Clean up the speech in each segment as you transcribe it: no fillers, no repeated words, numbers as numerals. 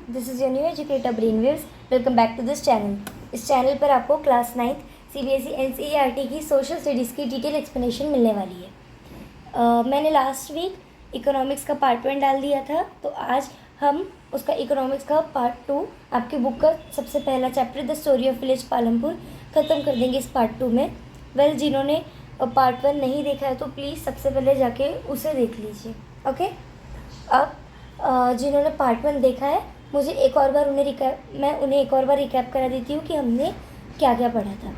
This is your new educator Brainwaves. Welcome back to this channel. इस channel पर आपको class 9th CBSE NCERT की social studies की detail explanation मिलने वाली है। मैंने लास्ट वीक इकोनॉमिक्स का पार्ट 1 डाल दिया था, तो आज हम उसका इकोनॉमिक्स का पार्ट 2 आपकी बुक का सबसे पहला chapter the story of village Palampur ख़त्म कर देंगे इस पार्ट 2 में। जिन्होंने पार्ट 1 नहीं देखा है तो प्लीज़ सबसे पहले जाके उसे देख लीजिए। ओके, अब जिन्होंने पार्ट 1 देखा है, मुझे एक और बार उन्हें एक और बार रिकैप करा देती हूँ कि हमने क्या क्या पढ़ा था।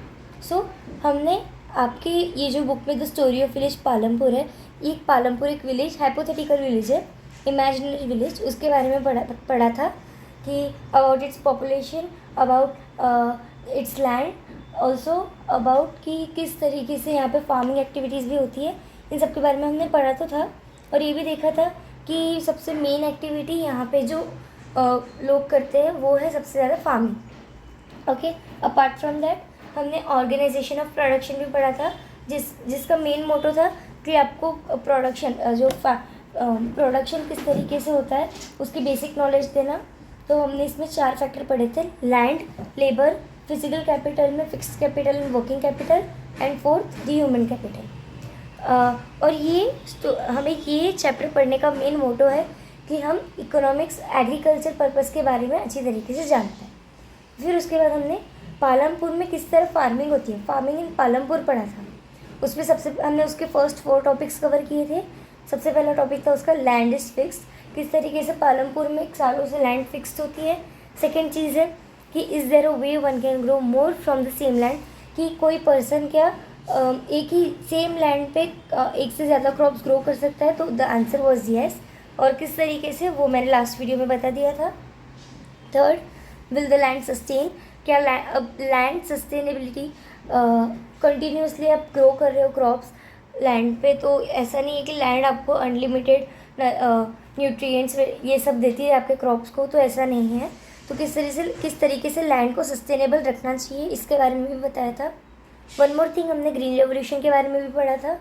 हमने आपके ये जो बुक में the story of village Palampur है, ये पालमपुर एक विलेज, हाइपोथेटिकल विलेज है, इमेजिनरी विलेज, उसके बारे में पढ़ा था कि about its population, about it's land, also about कि किस तरीके से यहाँ पे फार्मिंग एक्टिविटीज़ भी होती है। इन सब के बारे में हमने पढ़ा तो था, और ये भी देखा था कि सबसे मेन एक्टिविटी यहाँ पे जो लोग करते हैं वो है सबसे ज़्यादा farming. Okay, apart from that हमने ऑर्गेनाइजेशन ऑफ प्रोडक्शन भी पढ़ा था, जिसका मेन मोटो था कि आपको प्रोडक्शन किस तरीके से होता है उसकी बेसिक नॉलेज देना। तो हमने इसमें 4 फैक्टर पढ़े थे: लैंड, लेबर, फिजिकल कैपिटल में fixed capital and working capital, and 4th the human capital. और हमें ये चैप्टर पढ़ने का मेन मोटो है कि हम इकोनॉमिक्स एग्रीकल्चर पर्पस के बारे में अच्छी तरीके से जानते हैं। फिर उसके बाद हमने पालमपुर में किस तरह फार्मिंग होती है, फार्मिंग इन पालमपुर पढ़ा था। उसमें हमने उसके फर्स्ट 4 टॉपिक्स कवर किए थे। सबसे पहला टॉपिक था उसका लैंड इज़ फिक्स्ड, किस तरीके से पालमपुर में सालों से लैंड फिक्स्ड होती है। सेकेंड चीज़ है कि is there a way one can grow more from the same land, कि कोई पर्सन क्या एक ही सेम लैंड पे एक से ज़्यादा क्रॉप्स ग्रो कर सकता है। तो द आंसर वाज यस, और किस तरीके से वो मैंने लास्ट वीडियो में बता दिया था। Third, will the land sustain, क्या लैंड सस्टेनेबिलिटी, कंटिन्यूसली आप ग्रो कर रहे हो क्रॉप्स लैंड पे, तो ऐसा नहीं है कि लैंड आपको अनलिमिटेड न्यूट्रिएंट्स ये सब देती है आपके क्रॉप्स को, तो ऐसा नहीं है। तो किस तरीके से लैंड को सस्टेनेबल रखना चाहिए, इसके बारे में भी बताया था। वन मोर थिंग, हमने ग्रीन रेवोल्यूशन के बारे में भी पढ़ा था,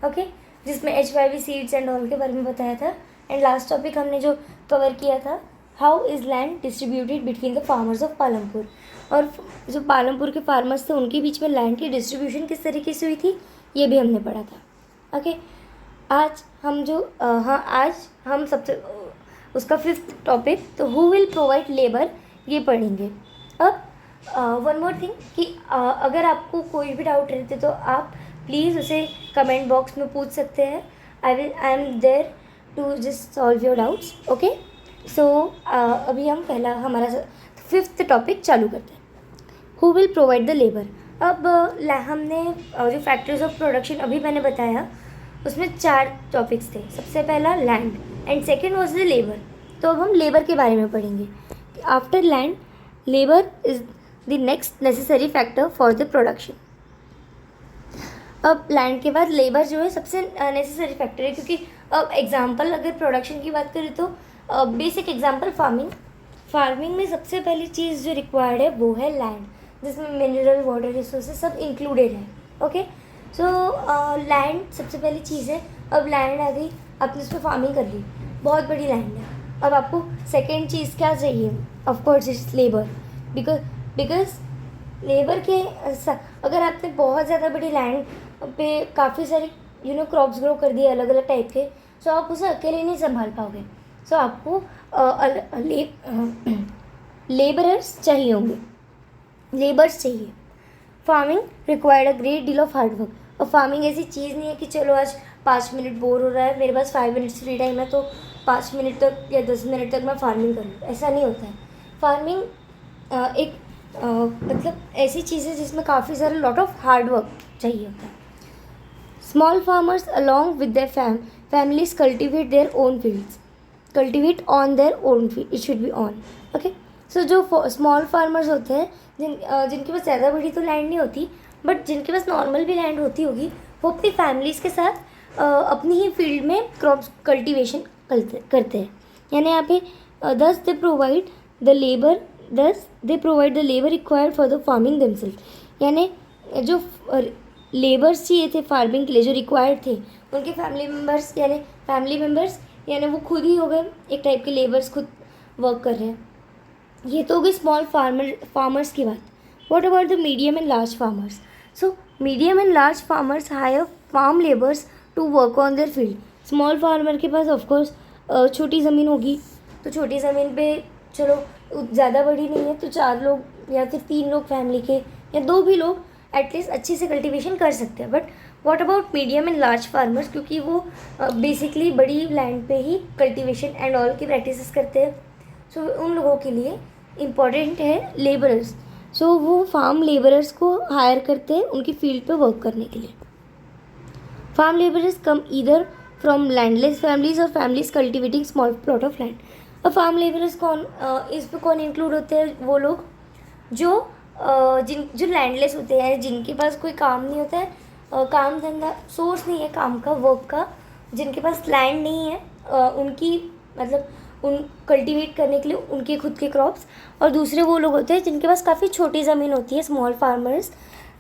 ओके, जिसमें HYV सीड्स एंड ऑल के बारे में बताया था। एंड लास्ट टॉपिक हमने जो कवर किया था, how is land distributed between the farmers of Palampur, और जो पालमपुर के फार्मर्स थे उनके बीच में लैंड की डिस्ट्रीब्यूशन किस तरीके से हुई थी, ये भी हमने पढ़ा था। ओके, आज हम सबसे उसका 5th टॉपिक, तो हु विल प्रोवाइड लेबर, ये पढ़ेंगे। अब वन मोर थिंग कि अगर आपको कोई भी डाउट रहते तो आप प्लीज़ उसे कमेंट बॉक्स में पूछ सकते हैं। I am there to just solve your doubts. Okay, so अभी हम पहला हमारा 5th टॉपिक चालू करते हैं, who will provide the labour. अब हमने जो फैक्टर्स ऑफ प्रोडक्शन अभी मैंने बताया, उसमें 4 टॉपिक्स थे। सबसे पहला land, and second was the labour. तो अब हम लेबर के बारे में पढ़ेंगे। After land, labour is the next necessary factor for the production. अब लैंड के बाद लेबर जो है सबसे नेसेसरी फैक्टर है, क्योंकि अब एग्जांपल अगर प्रोडक्शन की बात करें तो बेसिक एग्जांपल फार्मिंग में सबसे पहली चीज़ जो रिक्वायर्ड है वो है लैंड, जिसमें मिनरल, वाटर रिसोर्सेज सब इंक्लूडेड है। ओके, सो लैंड सबसे पहली चीज़ है। अब लैंड आ गई, आपने उस पर फार्मिंग कर ली, बहुत बड़ी लैंड है। अब आपको सेकेंड चीज़ क्या चाहिए, of course it's labour, because labour के अगर आपने बहुत ज़्यादा बड़ी लैंड पे काफ़ी सारी क्रॉप्स ग्रो कर दिए अलग अलग टाइप के, सो आप उसे अकेले नहीं संभाल पाओगे। सो आपको लेबर्स चाहिए। Farming required a great deal of hard work. और फार्मिंग ऐसी चीज़ नहीं है कि चलो आज 5 मिनट बोर हो रहा है, मेरे पास 5 मिनट्स फ्री टाइम है तो 5 मिनट तक या 10 मिनट तक मैं फार्मिंग कर लूँ, ऐसा नहीं होता है। फार्मिंग मतलब ऐसी चीज़ है जिसमें काफ़ी सारा लॉट ऑफ हार्ड वर्क चाहिए होता है। Small farmers along with their families cultivate their own fields, cultivate on their own field, it should be on, okay। सो जो स्मॉल फार्मर्स होते हैं जिनके पास ज़्यादा बड़ी तो लैंड नहीं होती, बट जिनके पास नॉर्मल भी लैंड होती होगी, वो अपनी फैमिलीज़ के साथ अपनी ही फील्ड में क्रॉप्स कल्टीवेशन करते हैं। यानी यहाँ पे thus they provide the labour required for the farming themselves. यानी जो लेबर्स चाहिए थे फार्मिंग के लिए, जो रिक्वायर्ड थे, उनके फैमिली मेम्बर्स यानी वो खुद ही हो गए एक टाइप के लेबर्स, खुद वर्क कर रहे हैं। ये तो हो गई स्मॉल फार्मर्स की बात. What about the medium and large farmers? So medium and large farmers hire farm labours to work on their field. Small farmer के पास ऑफकोर्स छोटी ज़मीन होगी, तो छोटी ज़मीन पे चलो ज़्यादा बड़ी नहीं है तो 4 लोग या फिर 3 लोग फैमिली के या 2 भी लोग एटलीस्ट अच्छे से कल्टीवेशन कर सकते हैं. But what about medium and large farmers, क्योंकि वो बेसिकली बड़ी लैंड पे ही कल्टीवेशन एंड ऑल की प्रैक्टिसेस करते हैं. सो उन लोगों के लिए इम्पॉर्टेंट है लेबरर्स. सो वो फार्म लेबरर्स को हायर करते हैं उनकी फील्ड पे वर्क करने के लिए. Farm labourers come either from landless families और families cultivating small plot of land. अब फार्म लेबरर्स कौन, इस पे कौन इंक्लूड होते हैं? वो लोग जो जो लैंडलेस होते हैं, जिनके पास कोई काम नहीं होता है, काम धंधा सोर्स नहीं है काम का, वर्क का, जिनके पास लैंड नहीं है, उनकी मतलब उन कल्टीवेट करने के लिए उनके खुद के क्रॉप्स. और दूसरे वो लोग होते हैं जिनके पास काफ़ी छोटी ज़मीन होती है, स्मॉल फार्मर्स,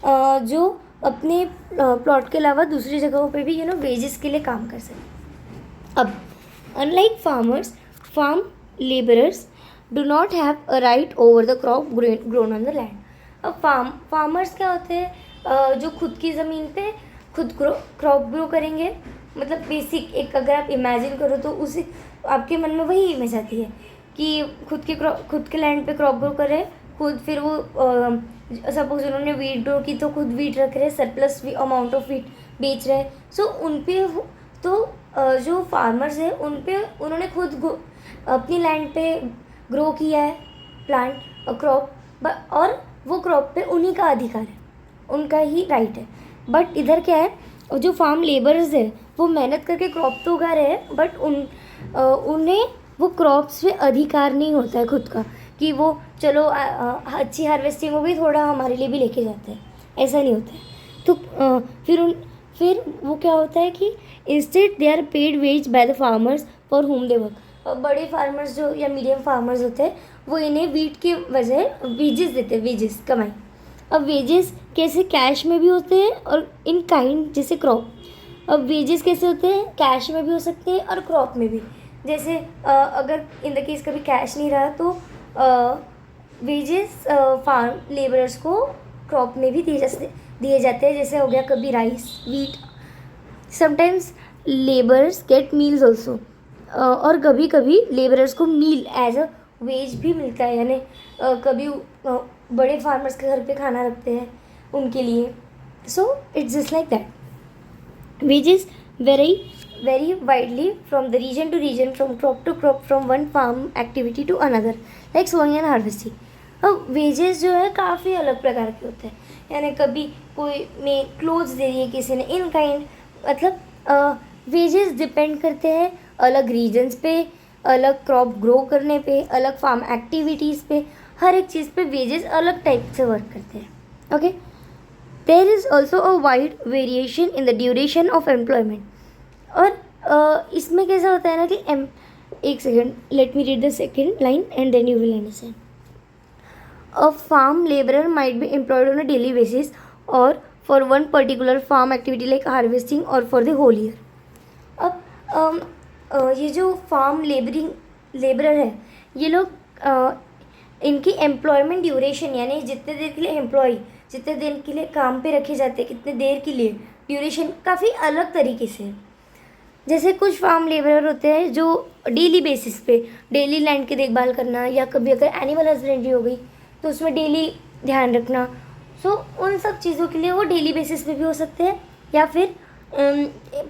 जो अपने प्लॉट के अलावा दूसरी जगहों पे भी वेजेस के लिए काम कर सकें. अब unlike farmers, farm labourers do not have a right over the crop grown on the land. अब फार्मर्स क्या होते हैं? जो खुद की ज़मीन पे खुद क्रॉप ग्रो करेंगे. मतलब बेसिक एक अगर आप इमेजिन करो तो उसी आपके मन में वही इमेज आती है कि खुद के लैंड पे क्रॉप ग्रो करे खुद, फिर वो सपोज उन्होंने वीट ग्रो की तो खुद वीट रख रहे, सरप्लस अमाउंट ऑफ वीट बेच रहे. सो उन पे तो जो फार्मर्स है उन पे उन्होंने खुद अपनी लैंड पे ग्रो किया है प्लांट क्रॉप, और वो क्रॉप पे उन्हीं का अधिकार है, उनका ही राइट है. बट इधर क्या है, जो फार्म लेबर्स है वो मेहनत करके क्रॉप तो उगा रहे हैं, बट उन्हें वो क्रॉप्स पे अधिकार नहीं होता है खुद का, कि वो चलो अच्छी हार्वेस्टिंग हो गई, थोड़ा हमारे लिए भी लेके जाते हैं, ऐसा नहीं होता है. तो फिर वो क्या होता है कि instead they are paid wage by the farmers for whom they work. बड़े फार्मर्स जो या मीडियम फार्मर्स होते हैं वो इन्हें वीट के वजह वेजेस देते हैं, वेजेस कमाई. अब वेजेस कैसे? कैश में भी होते हैं और इन काइंड, जैसे क्रॉप. अब वेजेस कैसे होते हैं? कैश में भी हो सकते हैं और क्रॉप में भी. जैसे अगर इन द केस कभी कैश नहीं रहा तो वेजेस फार्म लेबरर्स को क्रॉप में भी दिए जाते हैं. जैसे हो गया कभी rice, wheat. Sometimes labourers get meals also, और कभी कभी लेबरर्स को मील एज अ वेज भी मिलता है. यानी कभी बड़े फार्मर्स के घर पे खाना रखते हैं उनके लिए. So it's just like that. Wages vary widely from the region to region, from crop to crop, from one farm activity to another, like sowing and harvesting. अब वेजेस जो है काफ़ी अलग प्रकार के होते हैं. यानी कभी कोई ने क्लोथ्स दे दिए किसी ने, इन काइंड. मतलब वेजेस डिपेंड करते हैं अलग रीजन्स पे, अलग क्रॉप ग्रो करने पे, अलग फार्म एक्टिविटीज़ पे, हर एक चीज़ पे वेजेस अलग टाइप से वर्क करते हैं. Okay. There is also a wide variation in the duration of employment. और इसमें कैसा होता है ना कि एक second, let me read the second line and then you will understand. A farm laborer might be employed on a daily basis or for one particular farm activity like harvesting or for the whole year. अब ये जो farm labourer है, ये लोग इनकी employment duration, यानी जितने देर के लिए जितने देर के लिए काम पे रखे जाते हैं, कितने देर के लिए, ड्यूरेशन काफ़ी अलग तरीके से है. जैसे कुछ फार्म लेबरर होते हैं जो डेली बेसिस पे डेली लैंड की देखभाल करना, या कभी अगर एनिमल हस्बेंड्री हो गई तो उसमें डेली ध्यान रखना. सो उन सब चीज़ों के लिए वो डेली बेसिस पे भी हो सकते हैं, या फिर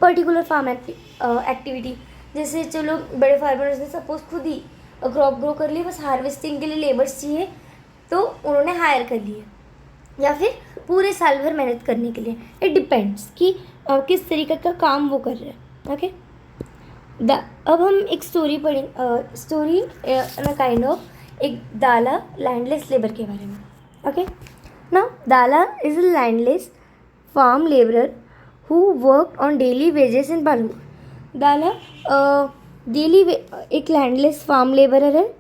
पर्टिकुलर फार्म एक्टिविटी. जैसे चलो बड़े फार्मर्स ने सपोज खुद ही क्रॉप ग्रो कर ली, बस हार्वेस्टिंग के लिए लेबर्स चाहिए तो उन्होंने हायर कर लिए, या फिर पूरे साल भर मेहनत करने के लिए. इट डिपेंड्स कि किस तरीके का काम वो कर रहे हैं. ओके. अब हम एक स्टोरी काइंड ऑफ एक दाला लैंडलेस लेबर के बारे में. Okay. Now Dala is a landless farm labourer who work on daily wages in Palampur. Dala एक लैंडलेस फार्म लेबरर है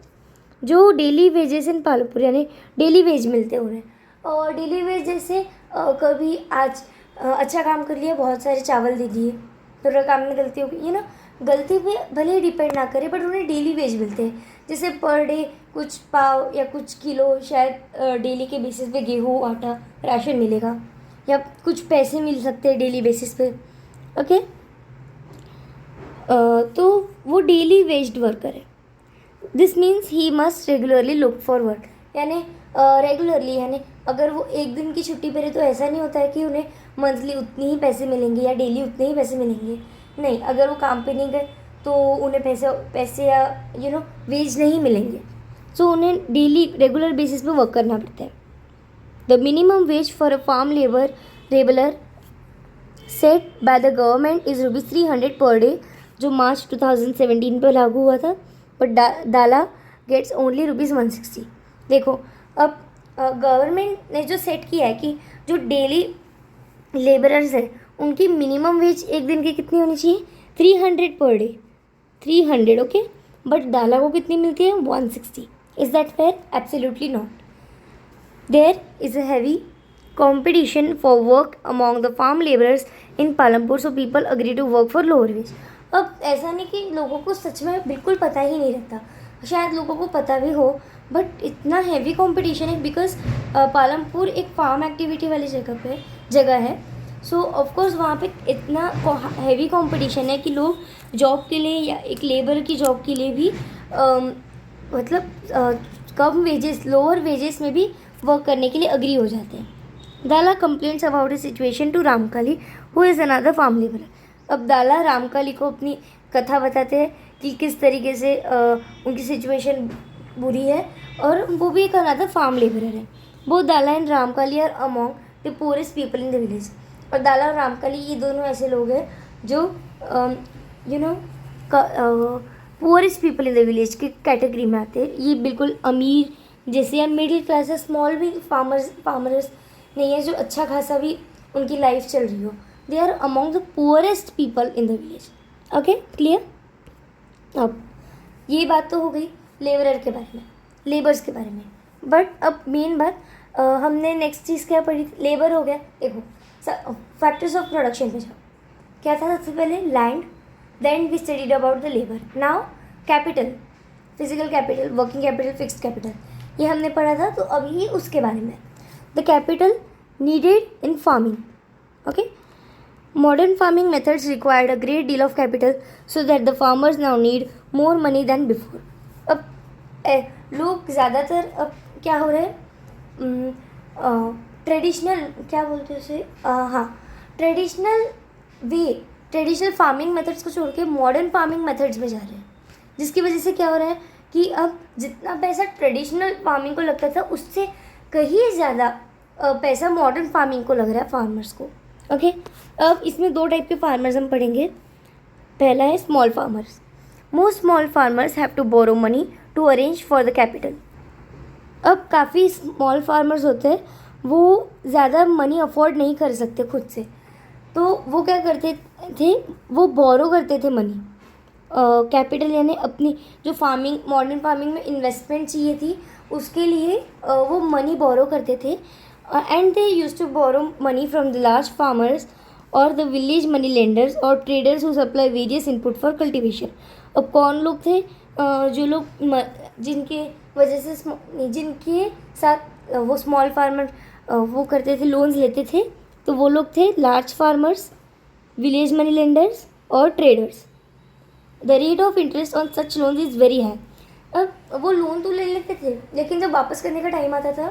जो डेली वेजेस इन पालमपुर, यानी डेली वेज मिलते हैं उन्हें. और डेली वेज जैसे कभी आज अच्छा काम कर लिया, बहुत सारे चावल दे दिए, थोड़ा काम में गलती हो गई, गलती पे भले ही डिपेंड ना करे बट उन्हें डेली वेज मिलते हैं, जैसे पर डे कुछ पाव या कुछ किलो शायद डेली के बेसिस पे गेहूँ आटा राशन मिलेगा, या कुछ पैसे मिल सकते हैं डेली बेसिस पे। ओके, तो वो डेली वेज्ड वर्कर है। This means he must regularly look for work, यानी रेगुलरली, यानी अगर वो एक दिन की छुट्टी पे रहे तो ऐसा नहीं होता है कि उन्हें मंथली उतनी ही पैसे मिलेंगे या डेली उतने ही पैसे मिलेंगे। नहीं, अगर वो काम पे नहीं गए तो उन्हें पैसे या वेज नहीं मिलेंगे। सो उन्हें डेली रेगुलर बेसिस पे वर्क करना पड़ता है। The minimum wage for a farm labourer set by the government is ₹300 per day, जो मार्च 2017 पर लागू हुआ था। बट दाला गेट्स ओनली ₹160। देखो, अब गवर्नमेंट ने जो सेट किया है कि जो डेली लेबरर्स है उनकी मिनिमम वेज एक दिन की कितनी होनी चाहिए, 300 पर डे, 300, ओके। बट दाला को कितनी मिलती है, 160। Is that fair? Absolutely not. There is a heavy competition for work among the farm laborers in Palampur, so people agree to work for lower wage। अब ऐसा नहीं कि लोगों को सच में बिल्कुल पता ही नहीं रहता, शायद लोगों को पता भी हो, बट इतना हैवी कंपटीशन है बिकॉज पालमपुर एक फार्म एक्टिविटी वाली जगह है। सो ऑफकोर्स वहाँ पे इतना हैवी कंपटीशन है कि लोग जॉब के लिए या एक लेबर की जॉब के लिए भी कम वेजेस, लोअर वेजेस में भी वर्क करने के लिए अग्री हो जाते हैं। Dala complaints about his situation to Ramkali, who is another farm labour. अब दाला रामकाली को अपनी कथा बताते हैं कि किस तरीके से उनकी सिचुएशन बुरी है, और वो भी एक अनदर फार्म लेबरर है। Both Dala and Ramkali are among the poorest people in the village. और दाला और रामकाली ये दोनों ऐसे लोग हैं जो poorest people in the village की कैटेगरी में आते हैं। ये बिल्कुल अमीर जैसे या मिडिल क्लास या स्मॉल भी फार्मर्स नहीं है जो अच्छा खासा भी उनकी लाइफ चल रही हो। They are among the poorest people in the village. Okay, clear? अब ये बात तो हो गई लेबरर के बारे में, लेबर्स के बारे में। बट अब मेन बात हमने नेक्स्ट चीज़ क्या पढ़ी? लेबर हो गया। देखो, फैक्टर्स ऑफ प्रोडक्शन पे जाओ। क्या था सबसे पहले? Land, then we studied about the labour. Now capital, physical capital, working capital, fixed capital, ये हमने पढ़ा था। तो अभी उसके बारे में, the capital needed in farming. Okay, modern farming methods required a great deal of capital, so that the farmers now need more money than before. अब लोग ज़्यादातर अब क्या हो रहे हैं, ट्रेडिशनल क्या बोलते हैं उसे, हाँ, ट्रेडिशनल फार्मिंग मेथड्स को छोड़ के मॉडर्न फार्मिंग मेथड्स में जा रहे हैं, जिसकी वजह से क्या हो रहा है कि अब जितना पैसा ट्रेडिशनल फार्मिंग को लगता था उससे कहीं ज़्यादा पैसा मॉडर्न फार्मिंग को लग रहा है फार्मर्स को। ओके, अब इसमें दो टाइप के फार्मर्स हम पढ़ेंगे। पहला है small farmers. Most small farmers have to borrow money to arrange for the capital. अब काफ़ी स्मॉल फार्मर्स होते हैं, वो ज़्यादा मनी अफोर्ड नहीं कर सकते खुद से, तो वो क्या करते थे, वो बोरो करते थे मनी, कैपिटल, यानी अपनी जो फार्मिंग, मॉडर्न फार्मिंग में इन्वेस्टमेंट चाहिए थी उसके लिए वो मनी बोरो करते थे। And they used to borrow money from the large farmers or the village money lenders or traders who supply various input for cultivation। अब कौन लोग थे, जो लोग जिनके वजह से जिनके साथ वो स्मॉल फार्मर वो करते थे, लोन्स लेते थे, तो वो लोग थे large farmers, village money lenders और traders. The rate of interest on such loans is very high. अब वो लोन तो ले लेते थे, लेकिन जब वापस करने का टाइम आता था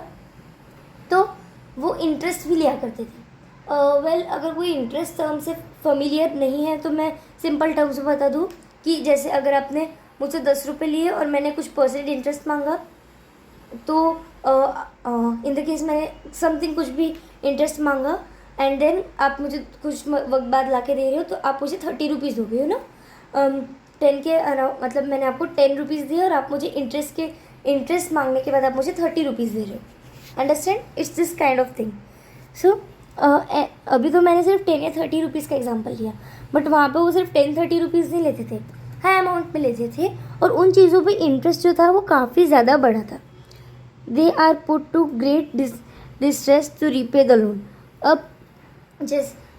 तो वो इंटरेस्ट भी लिया करते थे। अगर कोई इंटरेस्ट टर्म से फेमिलियर नहीं है तो मैं सिंपल टर्म्स में बता दूँ कि जैसे अगर आपने मुझसे 10 रुपये लिए और मैंने कुछ परसेंट इंटरेस्ट मांगा, तो इन द केस मैंने समथिंग कुछ भी इंटरेस्ट मांगा एंड देन आप मुझे कुछ वक्त बाद ला के दे रहे हो, तो आप मुझे 30 रुपीज़ दोगे, ना 10 के मतलब मैंने आपको 10 रुपीज़ दिए और आप मुझे इंटरेस्ट मांगने के बाद आप मुझे 30 रुपीज़ दे रहे हो। Understand? It's this kind of thing. So अभी तो मैंने सिर्फ 10 या 30 रुपीज़ का एग्जांपल लिया, बट वहाँ पे वो सिर्फ 10-30 रुपीज़ नहीं लेते थे, हाई अमाउंट में लेते थे, और उन चीज़ों पे इंटरेस्ट जो था वो काफ़ी ज़्यादा बढ़ा था। They are put to great distress to repay the loan. अब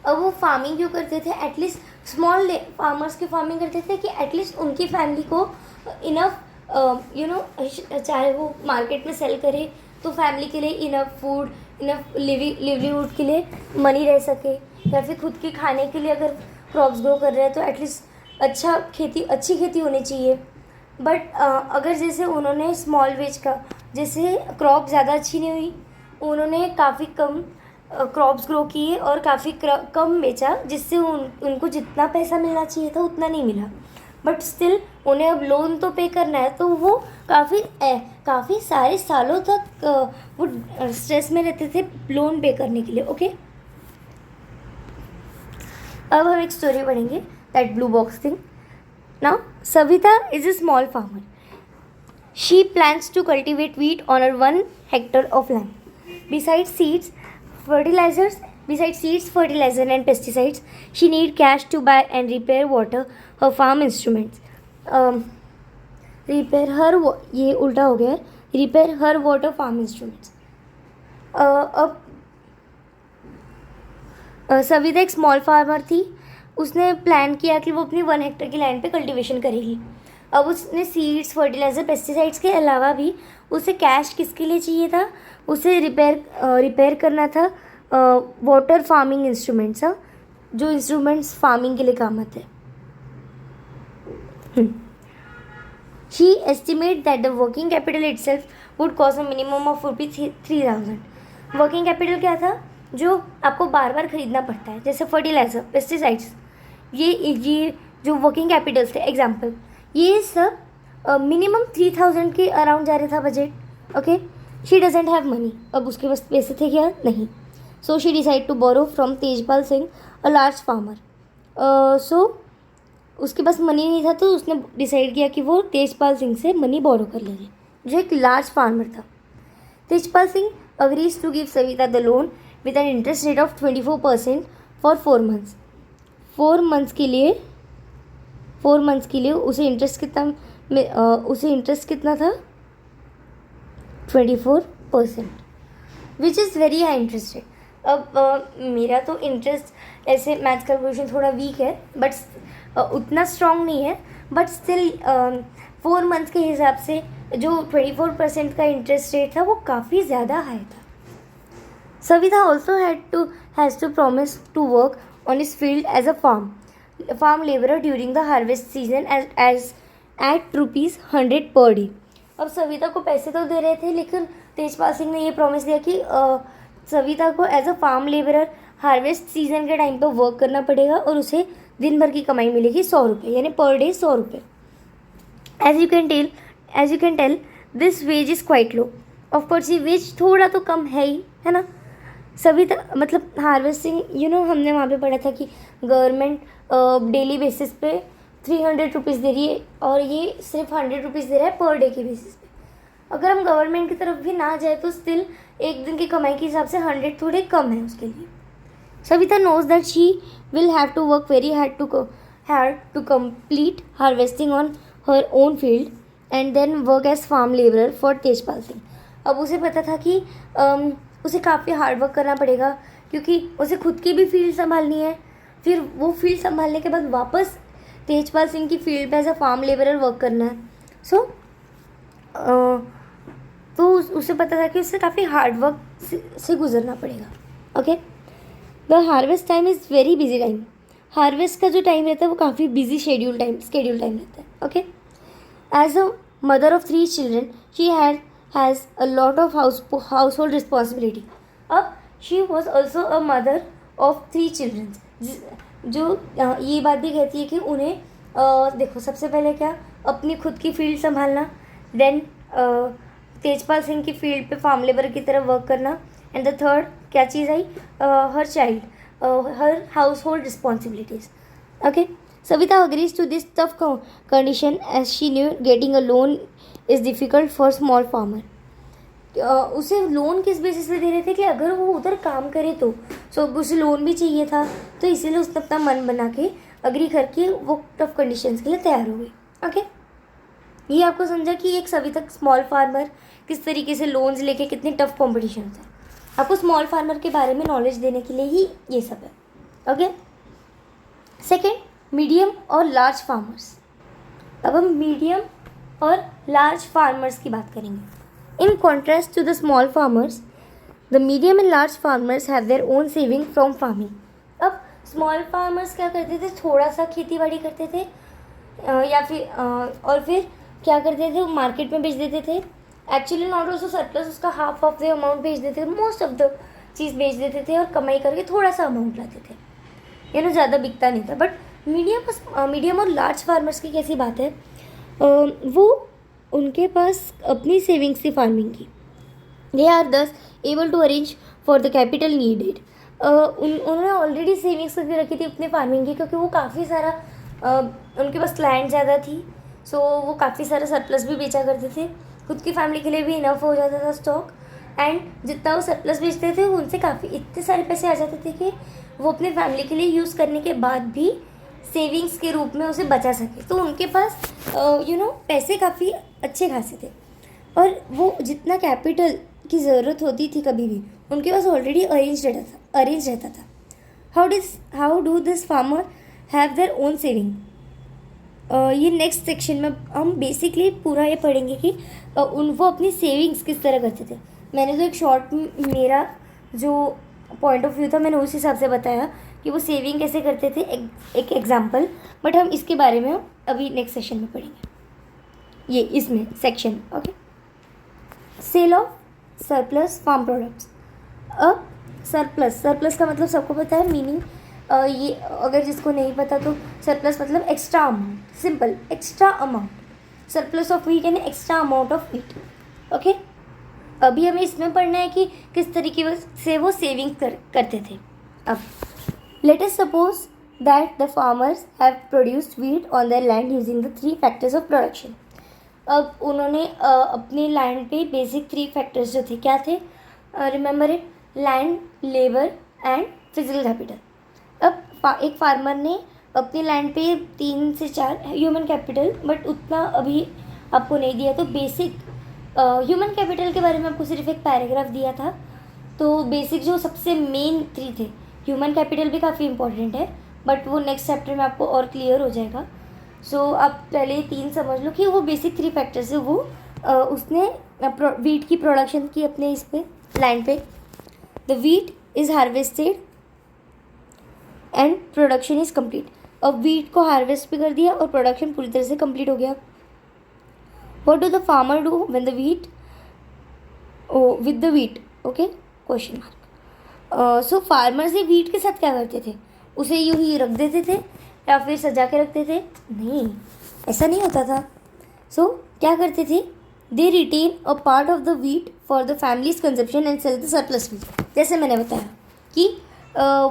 वो फार्मिंग क्यों करते थे, एटलीस्ट स्मॉल फार्मर्स की फार्मिंग करते थे कि एटलीस्ट उनकी फैमिली को इनफ चाहे वो मार्केट में सेल करे तो फैमिली के लिए इनफ फूड, इनफ लिवलीहुड के लिए मनी रह सके, या फिर खुद के खाने के लिए अगर क्रॉप्स ग्रो कर रहे हैं तो एटलीस्ट अच्छी खेती होनी चाहिए। बट अगर जैसे उन्होंने स्मॉल वेज का, जैसे क्रॉप ज़्यादा अच्छी नहीं हुई, उन्होंने काफ़ी कम क्रॉप्स ग्रो किए और काफ़ी कम बेचा, जिससे उनको जितना पैसा मिलना चाहिए था उतना नहीं मिला। बट स्टिल उन्हें अब लोन तो पे करना है, तो वो काफ़ी सारे सालों तक वो स्ट्रेस में रहते थे लोन पे करने के लिए। ओके, अब हम एक स्टोरी पढ़ेंगे, that blue box thing. Now Savita is a small farmer. She plans to cultivate wheat on her 1 hectare of land. Besides seeds, fertilizer and pesticides, she need cash to buy and repair her farm instruments. ये उल्टा हो गया है, repair her water farm instruments. अब सविता एक small farmer थी. उसने plan किया कि वो अपनी 1 हेक्टेयर की लैंड पे कल्टीवेशन करेगी. अब उसने सीड्स, फर्टिलाइज़र, पेस्टिसाइड्स के अलावा भी उसे कैश किसके लिए चाहिए था? उसे रिपेयर करना था वाटर फार्मिंग इंस्ट्रूमेंट्स, जो इंस्ट्रूमेंट्स फार्मिंग के लिए काम आते हैं. She estimate that the working capital itself would cost a minimum of ₹3,000. Working capital क्या था? जो आपको बार बार खरीदना पड़ता है, जैसे फर्टिलाइज़र, पेस्टिसाइड्स, ये जो वर्किंग कैपिटल्स थे एग्जाम्पल, ये सब मिनिमम 3,000 के अराउंड जा रहा था budget. Okay, she doesn't have money. अब उसके पास पैसे थे क्या? नहीं. So she decide to borrow from Tejpal Singh, a large farmer. So उसके पास मनी नहीं था, तो उसने डिसाइड किया कि वो तेजपाल सिंह से मनी बोरो कर लेंगे, जो एक लार्ज फार्मर था. Tejpal Singh agrees to give Savita the loan with an interest rate of 24% for 4 months. 4 months के लिए उसे इंटरेस्ट कितना था? 24%, which is very high interest rate. अब मेरा तो इंटरेस्ट ऐसे मैथ्स कैलकुलेशन थोड़ा वीक है, बट उतना स्ट्रॉन्ग नहीं है. बट स्टिल 4 months के हिसाब से जो 24% का इंटरेस्ट रेट था वो काफ़ी ज़्यादा हाई था. Savita also has to promise to work on his field as a farm laborer during the harvest season as at ₹100 per day. अब सविता को पैसे तो दे रहे थे, लेकिन तेजपाल सिंह ने ये प्रॉमिस दिया कि सविता को as a farm labourer harvest season के टाइम पे वर्क करना पड़ेगा और उसे दिन भर की कमाई मिलेगी ₹100, यानी per day ₹100. As you can tell this wage is quite low. Of course ये वेज थोड़ा तो कम है ही, है ना. सविता मतलब हार्वेस्टिंग, हमने वहाँ पे पढ़ा था कि गवर्नमेंट डेली बेसिस पे 300 रुपीज़ दे रही है, और ये सिर्फ 100 रुपीज़ दे रहा है पर डे के बेसिस पे. अगर हम गवर्नमेंट की तरफ भी ना जाए तो स्टिल एक दिन की कमाई के हिसाब से 100 थोड़े कम है उसके लिए. Savita knows that she will have to work very hard to complete harvesting on her own field and then work as farm labourer for Tejpal Singh. अब उसे पता था कि उसे काफ़ी हार्ड वर्क करना पड़ेगा, क्योंकि उसे खुद की भी फील्ड संभालनी है. फिर वो फील्ड संभालने के बाद वापस तेजपाल सिंह की फील्ड पे as a farm labourer work करना है. तो उसे पता था कि उससे काफ़ी हार्ड वर्क से गुजरना पड़ेगा. Okay, the harvest time is very busy time. Harvest का जो टाइम रहता है वो काफ़ी बिजी शेड्यूल टाइम रहता है. Okay, as a mother of 3 children she has a lot of household responsibility. अब she was also a mother of 3 children. जो ये बात भी कहती है कि उन्हें देखो, सबसे पहले क्या, अपनी खुद की फील्ड संभालना, देन तेजपाल सिंह की फील्ड पे फार्म लेबर की तरह वर्क करना, एंड द थर्ड क्या चीज़ आई, her child, her household responsibilities. Okay, Savita agrees to this tough condition as she knew getting a loan is difficult for small farmer. उसे loan किस basis पे दे रहे थे कि अगर वो उधर काम करे तो उसे लोन भी चाहिए था, तो इसीलिए उसने अपना मन बना के अग्री करके वो टफ कंडीशंस के लिए तैयार हो गई. ओके, ये आपको समझा कि एक सविता स्मॉल फार्मर किस तरीके से लोन्स लेके कितनी टफ कॉम्पिटिशन है. आपको स्मॉल फार्मर के बारे में नॉलेज देने के लिए ही ये सब है. ओके, सेकेंड, मीडियम और लार्ज फार्मर्स। अब हम मीडियम और लार्ज फार्मर्स की बात करेंगे। In contrast to the small farmers, the medium and large farmers have their own saving from farming. अब स्मॉल फार्मर्स क्या करते थे, थोड़ा सा खेती बाड़ी करते थे या फिर और फिर क्या करते थे, वो मार्केट में बेच देते थे। एक्चुअली नॉट ऑल्सो सरप्लस, उसका हाफ ऑफ द अमाउंट बेच देते थे, मोस्ट ऑफ द चीज़ बेच देते थे और कमाई करके थोड़ा सा अमाउंट लाते थे, ज़्यादा बिकता नहीं था। बट मीडियम और लार्ज फार्मर्स की कैसी बात है, वो उनके पास अपनी सेविंग्स थी फार्मिंग की। They are thus able to arrange for the capital needed. उन्होंने ऑलरेडी सेविंग्स करके रखी थी अपने फार्मिंग की, क्योंकि वो काफ़ी सारा उनके पास लैंड ज़्यादा थी, सो वो काफ़ी सारा सरप्लस भी बेचा करते थे, खुद की फैमिली के लिए भी इनफ हो जाता था स्टॉक। एंड जितना वो सरप्लस बेचते थे उनसे काफ़ी इतने सारे पैसे आ जाते थे कि वो अपने फैमिली के लिए यूज़ करने के बाद भी सेविंग्स के रूप में उसे बचा सके। तो उनके पास पैसे काफ़ी अच्छे खासे थे, और वो जितना कैपिटल की ज़रूरत होती थी कभी भी उनके पास ऑलरेडी अरेंज रहता था। How do this farmer have their own saving. ये नेक्स्ट सेक्शन में हम बेसिकली पूरा ये पढ़ेंगे कि वो अपनी सेविंग्स किस तरह करते थे। मैंने तो एक शॉर्ट, मेरा जो पॉइंट ऑफ व्यू था मैंने उस हिसाब से बताया कि वो सेविंग कैसे करते थे, एक एग्जांपल। बट हम इसके बारे में अभी नेक्स्ट सेशन में पढ़ेंगे, ये इसमें section. Okay, sale of surplus farm products. अब सरप्लस का मतलब सबको पता है, मीनिंग ये अगर जिसको नहीं पता तो सरप्लस मतलब extra amount, simple extra amount. Surplus of wheat यानी extra amount of wheat. Okay, अभी हमें इसमें पढ़ना है कि किस तरीके से वो सेविंग करते थे। अब let us suppose that the farmers have produced wheat on their land using the 3 factors of production. अब उन्होंने अपने लैंड पे बेसिक 3 फैक्टर्स जो थे क्या थे, remember it, land, labour and physical capital. अब एक फार्मर ने अपने लैंड पे 3 से 4 ह्यूमन कैपिटल, बट उतना अभी आपको नहीं दिया, तो बेसिक ह्यूमन कैपिटल के बारे में आपको सिर्फ एक पैराग्राफ दिया था। तो बेसिक जो सबसे मेन 3 थे, ह्यूमन कैपिटल भी काफ़ी इंपॉर्टेंट है बट वो नेक्स्ट चैप्टर में आपको और क्लियर हो जाएगा। सो आप पहले 3 समझ लो कि वो बेसिक 3 फैक्टर्स है। वो उसने वीट की प्रोडक्शन की अपने इस पे लैंड पे। The wheat is harvested and production is complete. अब वीट को हार्वेस्ट भी कर दिया और प्रोडक्शन पूरी तरह से कंप्लीट हो गया। What do the farmer do when the wheat with the wheat? Okay, question mark. So farmers ये wheat के साथ क्या करते थे, उसे यूं ही रख देते थे या फिर सजा के रखते थे? नहीं, ऐसा नहीं होता था। So क्या करते थे, they retain a part of the wheat for the family's consumption and sell the surplus wheat। जैसे मैंने बताया कि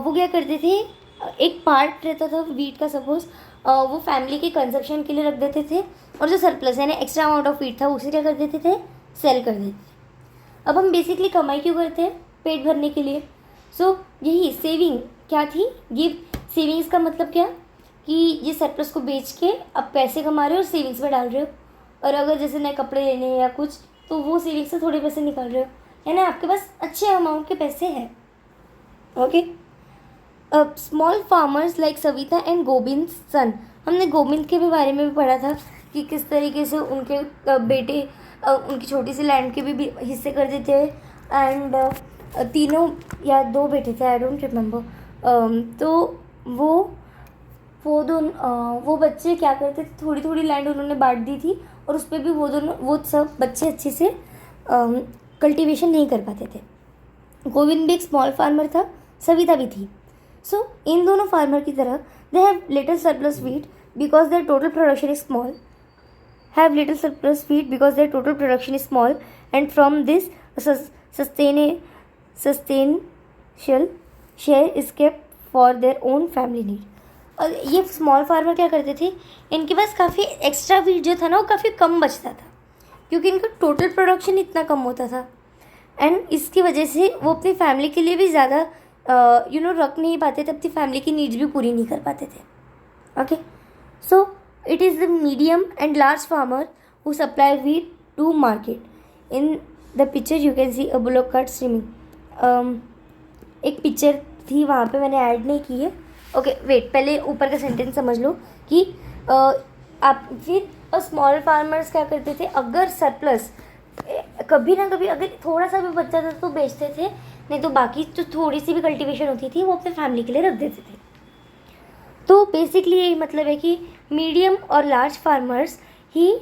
वो क्या करते थे, एक पार्ट रहता था वीट का, सपोज वो फैमिली के कंजप्शन के लिए रख देते थे, और जो सरप्लस यानी एक्स्ट्रा अमाउंट ऑफ वीट था उसे क्या कर देते थे, सेल कर देते थे। अब हम बेसिकली कमाई क्यों करते हैं, पेट भरने के लिए। सो यही सेविंग क्या थी, ये सेविंग्स का मतलब क्या कि ये सरप्लस को बेच के अब पैसे कमा रहे हो और सेविंग्स में डाल रहे हो। और अगर जैसे नए कपड़े लेने हैं या कुछ, तो वो सेविंग्स से थोड़े पैसे निकाल रहे हो, यानी आपके पास अच्छे अमाउंट के पैसे हैं। Okay, small farmers like Savita and Govind son. हमने गोविंद के भी बारे में भी पढ़ा था कि किस तरीके से उनके बेटे उनकी छोटी सी लैंड के भी हिस्से कर देते हैं। एंड 3 या 2 बेटे थे, आई डोंट रिमेंबर। तो वो बच्चे क्या करते थे, थोड़ी थोड़ी लैंड उन्होंने बांट दी थी और उस पर भी वो सब बच्चे अच्छे से कल्टीवेशन नहीं कर पाते थे। गोविंद भी एक स्मॉल फार्मर था, सविता भी थी। सो इन दोनों फार्मर की तरह they have little surplus wheat because their total production is small, and from this substantial share is kept for their own family need। और ये स्मॉल फार्मर क्या करते थे, इनके पास काफ़ी एक्स्ट्रा व्हीट जो था ना वो काफ़ी कम बचता था, क्योंकि इनका टोटल प्रोडक्शन इतना कम होता था। एंड इसकी वजह से वो अपनी फैमिली के लिए भी ज़्यादा रख नहीं पाते थे, अपनी फैमिली की नीड्स भी पूरी नहीं कर पाते थे। Okay, so it is the medium and large farmer who supply wheat to market. In the picture you can see a bullock cart streaming. एक पिक्चर थी वहाँ पे, मैंने ऐड नहीं की है, ओके वेट, पहले ऊपर का सेंटेंस समझ लो कि आप फिर स्मॉल फार्मर्स क्या करते थे, अगर सरप्लस कभी ना कभी अगर थोड़ा सा भी बचता था तो बेचते थे, नहीं तो बाकी जो थोड़ी सी भी कल्टीवेशन होती थी वो अपने फैमिली के लिए रख देते थे। तो बेसिकली यही मतलब है कि मीडियम और लार्ज फार्मर्स ही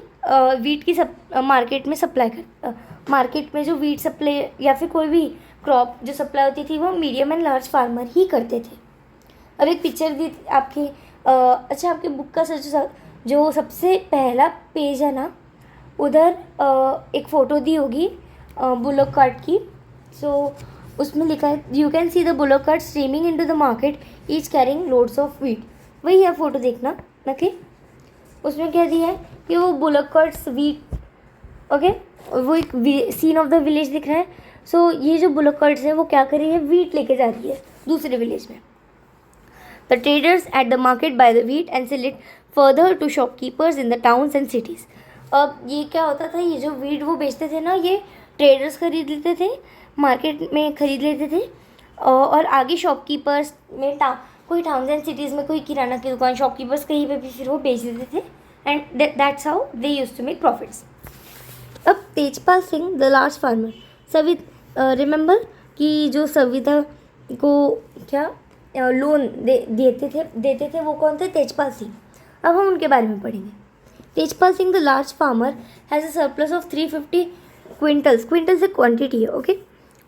वीट की मार्केट में सप्लाई कर मार्केट में जो वीट सप्लाई या फिर कोई भी क्रॉप जो सप्लाई होती थी वो मीडियम एंड लार्ज फार्मर ही करते थे। अब एक पिक्चर दी आपकी अच्छा, आपके बुक का जो सबसे पहला पेज है ना, उधर एक फ़ोटो दी होगी बुलोक कार्ट की। सो उसमें लिखा है you can see the bullock cart streaming into the market each carrying loads of wheat. वही है फ़ोटो, देखना। ओके, उसमें क्या दिया है कि वो बुलोक कार्ट्स व्हीट, ओके, वो एक सीन ऑफ द विलेज दिख रहा है। सो ये जो बुलोक कार्ट्स है वो क्या कर रही है, व्हीट लेके जा रही है दूसरे विलेज में। The traders at the market buy the wheat and sell it further to shopkeepers in the towns and cities. अब ये क्या होता था, ये जो वीट वो बेचते थे ना, ये ट्रेडर्स खरीद लेते थे, मार्केट में खरीद लेते थे और आगे शॉपकीपर्स में कोई टाउन्स एंड सिटीज़ में कोई किराना की दुकान, शॉपकीपर्स कहीं पे भी फिर वो बेच देते थे and that's how they used to make profits. अब Tejpal Singh the large farmer, remember कि जो सविता को क्या लोन देते थे वो कौन थे, तेजपाल सिंह। अब हम उनके बारे में पढ़ेंगे। Tejpal Singh the large farmer has a surplus of 350 quintals a quantity है, okay,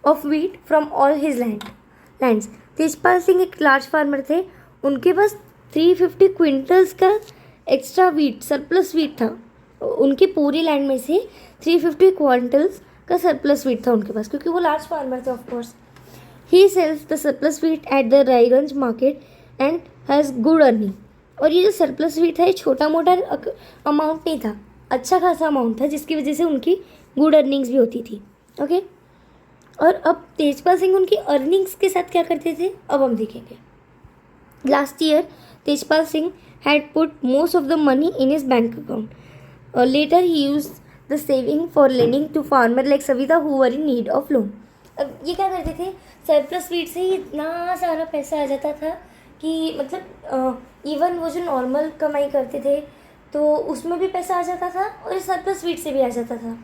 of wheat from all his lands. Tejpal Singh एक लार्ज फार्मर थे, उनके पास 350 क्विंटल्स का एक्स्ट्रा व्हीट सरप्लस व्हीट था, उनके पूरी लैंड में से 350 क्विंटल्स का सरप्लस व्हीट था उनके पास, क्योंकि वो लार्ज फार्मर थे of course. He sells the surplus wheat at the Raiganj market and has good earning. और ये जो सरप्लस व्हीट था ये छोटा मोटा अमाउंट नहीं था, अच्छा खासा अमाउंट था, जिसकी वजह से उनकी गुड अर्निंग्स भी होती थी। ओके, और अब तेजपाल सिंह उनकी अर्निंग्स के साथ क्या करते थे अब हम देखेंगे। Last year Tejpal Singh had put most of the money in his bank account, later he use the saving for lending to farmer like Savita who were in need of loan. अब ये क्या करते थे, सरप्लस वीट से ही इतना सारा पैसा आ जाता था कि मतलब इवन वो जो नॉर्मल कमाई करते थे तो उसमें भी पैसा आ जाता था और सरप्लस वीट से भी आ जाता था।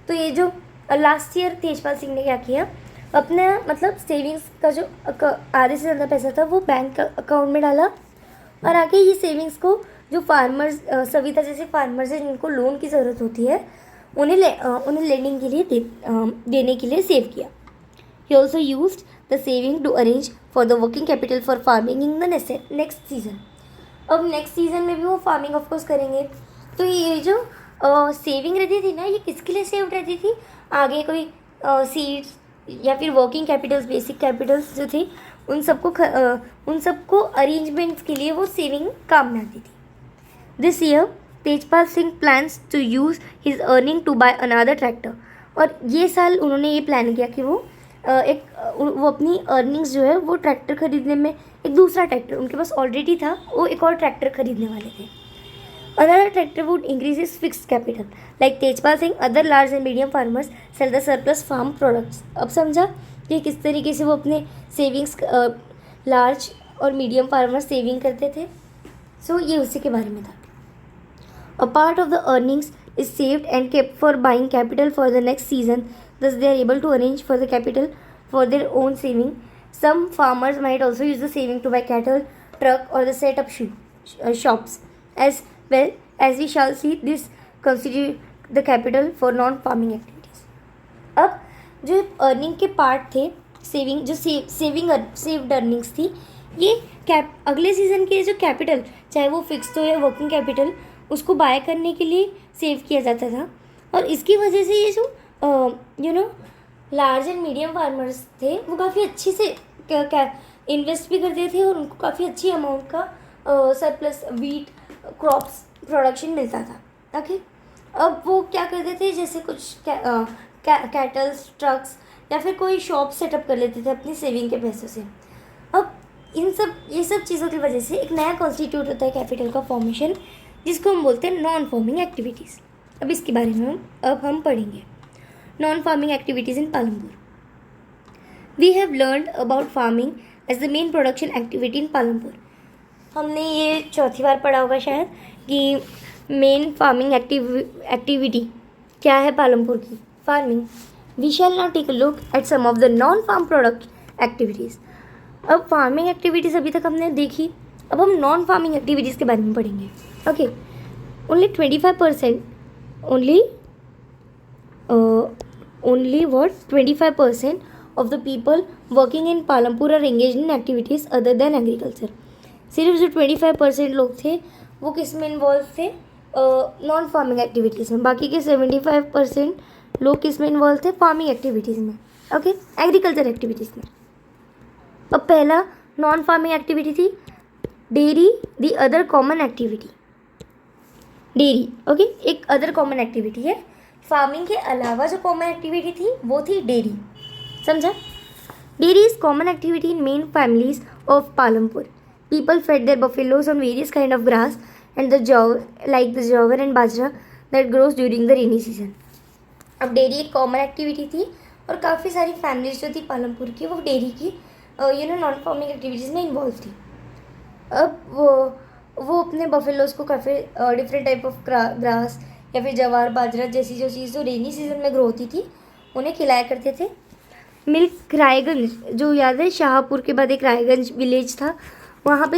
तो ये जो लास्ट ईयर तेजपाल सिंह ने क्या किया, अपने मतलब सेविंग्स का जो आधे से ज़्यादा पैसा था वो बैंक अकाउंट में डाला और आगे ये सेविंग्स को जो फार्मर्स सविता जैसे फार्मर्स हैं जिनको लोन की ज़रूरत होती है उन्हें लेंडिंग के लिए देने के लिए सेव किया। He also used the saving to arrange for the working capital for farming in the next season. अब नेक्स्ट सीज़न में भी वो फार्मिंग ऑफ कोर्स करेंगे। तो ये जो सेविंग रहती थी ना, ये किसके लिए सेव रहती थी, आगे कोई सीड्स या फिर वर्किंग कैपिटल्स, बेसिक कैपिटल्स जो थी उन सबको अरेंजमेंट्स के लिए वो सेविंग काम में आती थी। This year Tejpal Singh plans to use his earning to buy another tractor. और ये साल उन्होंने ये प्लान किया कि वो अपनी अर्निंग्स जो है वो ट्रैक्टर खरीदने में, एक दूसरा ट्रैक्टर उनके पास ऑलरेडी था, वो एक और ट्रैक्टर खरीदने वाले थे। Another tractor would increase his fixed capital like Tejpal Singh other large and medium farmers sell the surplus farm products. अब समझा कि किस तरीके से वो अपने सेविंग्स लार्ज और मीडियम फार्मर्स सेविंग करते थे। सो ये उसी के बारे में था। A part of the earnings is saved and kept for buying capital for the next season. Thus, they are able to arrange for the capital for their own saving. Some farmers might also use the saving to buy cattle, truck, or the set up shops. As well as we shall see, this constitute the capital for non-farming activities. अब जो earning के part थे, saving जो saved earnings थी, ये अगले season के जो कैपिटल, चाहे वो फिक्स्ड हो या वर्किंग कैपिटल, उसको बाय करने के लिए सेव किया जाता था। और इसकी वजह से ये जो लार्ज एंड मीडियम फार्मर्स थे वो काफ़ी अच्छी से इन्वेस्ट भी करते थे और उनको काफ़ी अच्छी अमाउंट का सरप्लस व्हीट क्रॉप्स प्रोडक्शन मिलता था। ओके, अब वो क्या करते थे, जैसे कुछ कैटल्स, ट्रक्स या फिर कोई शॉप सेटअप कर लेते थे अपनी सेविंग के पैसों से। अब ये सब चीज़ों की वजह से एक नया कॉन्स्टिट्यूट होता है कैपिटल का फॉर्मेशन, जिसको हम बोलते हैं नॉन फार्मिंग एक्टिविटीज़। अब इसके बारे में हम पढ़ेंगे। Non farming activities in Palampur. We have learned about farming as the main production activity in Palampur. हमने ये चौथी बार पढ़ा होगा शायद कि मेन फार्मिंग एक्टिविटी क्या है पालमपुर की, farming. We shall now take a look at some of the non farm product activities. अब फार्मिंग एक्टिविटीज़ अभी तक हमने देखी, अब हम नॉन फार्मिंग एक्टिविटीज़ के बारे में पढ़ेंगे। Okay, only 25% only what 25% of the people working in Palampur are engaged in activities other than agriculture। सिर्फ जो 25% लोग थे वो किस में इन्वॉल्व थे, नॉन फार्मिंग एक्टिविटीज़ में। बाकी के 75% लोग किस में इन्वॉल्व थे, फार्मिंग एक्टिविटीज़ में। ओके, एग्रीकल्चर एक्टिविटीज़ में। अब पहला नॉन फार्मिंग एक्टिविटी थी dairy, the other common activity. Dairy, okay, एक अदर कॉमन एक्टिविटी है। फार्मिंग के अलावा जो कॉमन एक्टिविटी थी वो थी डेयरी, समझा। Dairy is common activity in many families of Palampur. People fed their buffaloes on various kind of grass and the jowar and bajra that grows during the rainy season. अब dairy एक common activity थी और काफ़ी सारी फैमिलीज जो थी पालमपुर की वो डेयरी की नॉन फार्मिंग एक्टिविटीज़ में इन्वॉल्व थी। अब वो अपने बफेलोज को काफ़ी डिफरेंट टाइप ऑफ ग्रास या फिर जवार बाजरा जैसी जो चीज़ जो रेनी सीजन में ग्रो होती थी उन्हें खिलाया करते थे। मिल्क, रायगंज, जो याद है शाहपुर के बाद एक रायगंज विलेज था, वहाँ पे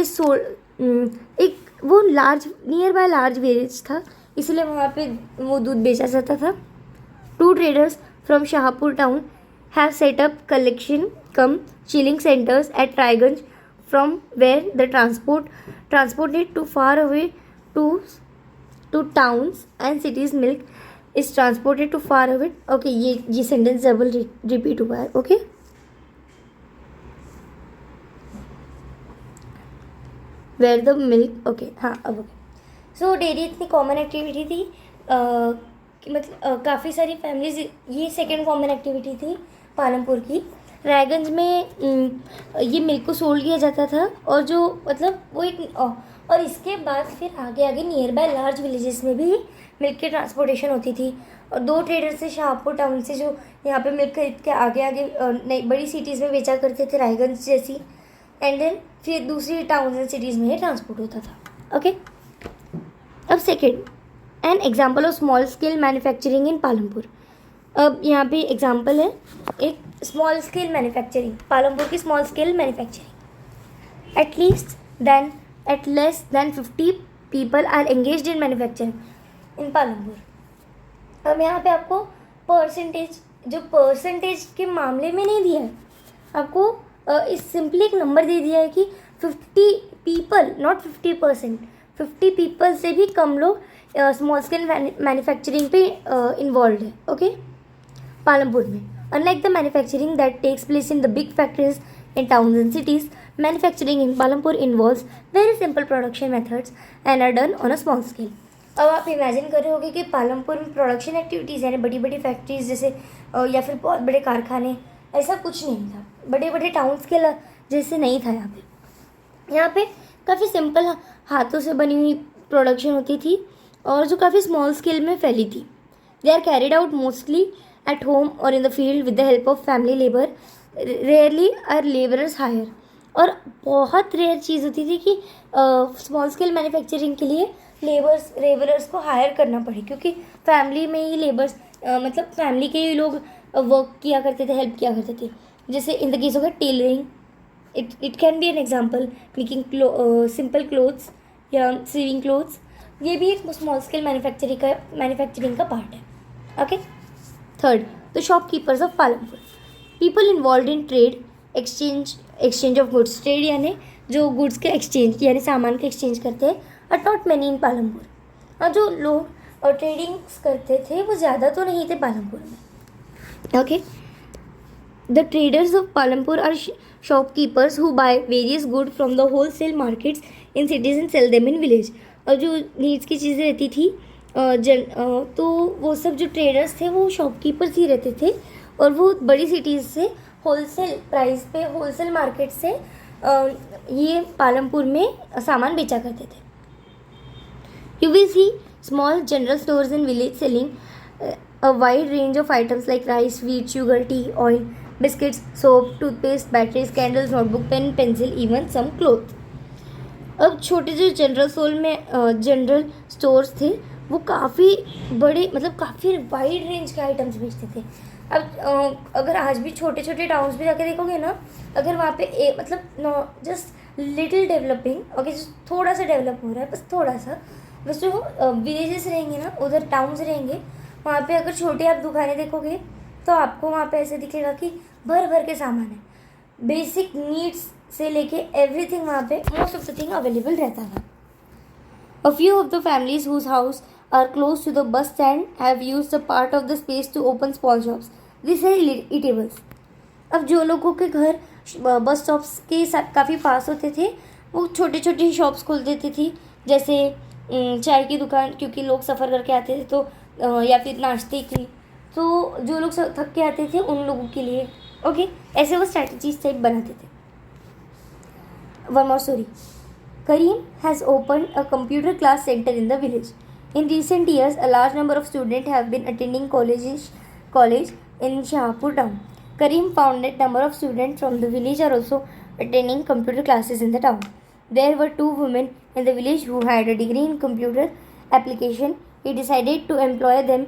एक वो नियर बाय लार्ज विलेज था, इसलिए वहाँ पे वो दूध बेचा जाता था। 2 traders from Shahpur town have set up collection cum chilling centres at Raigunj from where the transported to far away to towns and cities। milk is transported to far away। Okay, ये सेंटेंस डबल रिपीट हुआ है। Okay, where the milk, okay, हाँ अब okay. So dairy इतनी common activity थी कि मतलब काफ़ी सारी फैमिलीज, ये सेकेंड कॉमन एक्टिविटी थी पालमपुर की। रायगंज में ये मिल्क को सोल्ड किया जाता था और जो मतलब वो एक और इसके बाद फिर आगे नियर बाय लार्ज विलेजेस में भी मिल्क की ट्रांसपोर्टेशन होती थी। और 2 ट्रेडर्स से शाहपुर टाउन से जो यहाँ पे मिल्क खरीद के आगे नई बड़ी सिटीज़ में बेचा करते थे रायगंज जैसी, एंड देन फिर दूसरी टाउन एंड सिटीज़ में ट्रांसपोर्ट होता था। ओके, अब second, an example of small scale manufacturing in Palampur. अब यहाँ पे एग्जाम्पल है एक स्मॉल स्केल मैन्युफैक्चरिंग, पालमपुर की small scale manufacturing. At less than 50 people are engaged in manufacturing in Palampur. अब यहाँ पे आपको परसेंटेज के मामले में नहीं दिया है, आपको इस सिंपली एक नंबर दे दिया है कि 50 पीपल, नॉट 50%, 50 पीपल से भी कम लोग स्मॉल स्केल मैन्युफैक्चरिंग पे इन्वॉल्व है। ओके, पालमपुर में। Unlike the manufacturing that takes place in the big factories in towns and cities, manufacturing in Palampur involves very simple production methods and are done on a small scale। अब आप imagine कर रहे होगे कि पालमपुर में production activities यानी बड़ी बड़ी फैक्ट्रीज जैसे या फिर बहुत बड़े कारखाने, ऐसा कुछ नहीं था। बड़े बड़े टाउन स्केल जैसे नहीं था यहाँ पे काफ़ी सिंपल हाथों से बनी हुई प्रोडक्शन होती थी और जो काफ़ी स्मॉल स्केल में फैली थी। They are carried out mostly at home or in the field with the help of family labor। rarely are laborers hire। और बहुत रेयर चीज़ होती थी कि स्मॉल स्केल मैन्युफैक्चरिंग के लिए लेबरर्स को हायर करना पड़े, क्योंकि फैमिली में ही लेबर्स मतलब फैमिली के ही लोग वर्क किया करते थे, हेल्प किया करते थे। जैसे इन the case of tailoring, it can be an example, making simple clothes या सीविंग क्लोथ्स, ये भी एक स्मॉल स्केल मैन्युफैक्चरिंग का पार्ट है। Okay, third, the shopkeepers of Palampur. People involve in trade, exchange of goods. Trade यानी जो goods के exchange यानी सामान के एक्सचेंज करते हैं, but not many in Palampur. और जो लोग ट्रेडिंग्स करते थे वो ज़्यादा तो नहीं थे पालमपुर में। Okay, the traders of Palampur are shopkeepers who buy various good from the wholesale markets in cities and sell them in village. और जो नीड्स की चीज़ें रहती थी तो वो सब जो ट्रेडर्स थे वो शॉपकीपर्स ही रहते थे और वो बड़ी सिटीज़ से होलसेल प्राइस पे होलसेल मार्केट से ये पालमपुर में सामान बेचा करते थे। You will see small general stores in village selling a wide range of items like rice, wheat, sugar, tea, oil, biscuits, soap, toothpaste, batteries, candles, notebook, pen, pencil, even some cloth. अब छोटे जो general stores थे वो काफ़ी बड़े, मतलब काफ़ी wide range के आइटम्स बेचते थे। अब अगर आज भी छोटे छोटे टाउन्स में जाके देखोगे ना, अगर वहाँ पे मतलब जस्ट लिटिल डेवलपिंग, ओके, थोड़ा सा डेवलप हो रहा है, बस थोड़ा सा। वैसे जो विलेजेस रहेंगे ना, उधर टाउन्स रहेंगे, वहाँ पे अगर छोटे आप दुकानें देखोगे तो आपको वहाँ पे ऐसे दिखेगा कि भर भर के सामान है, बेसिक नीड्स से लेके एवरीथिंग वहाँ पे most of the thing available रहता था। A few of the families whose house are close to the bus stand have used a part of the space to open small shops. These are eatables. अब जो लोगों के घर bus stops के साथ काफ़ी पास होते थे, वो छोटी छोटी शॉप्स खोल देती थी, जैसे चाय की दुकान, क्योंकि लोग सफ़र करके आते थे, तो या फिर नाश्ते की, तो जो लोग थक के आते थे उन लोगों के लिए, ओके, ऐसे वो स्ट्रैटेजीज टाइप बनाते थे। One more story. Kareem has opened a computer class center in the village. In recent years, a large number of students have been attending college in Shahpur town. Kareem found that number of students from the village are also attending computer classes in the town. There were 2 women in the village who had a degree in computer application. He decided to employ them.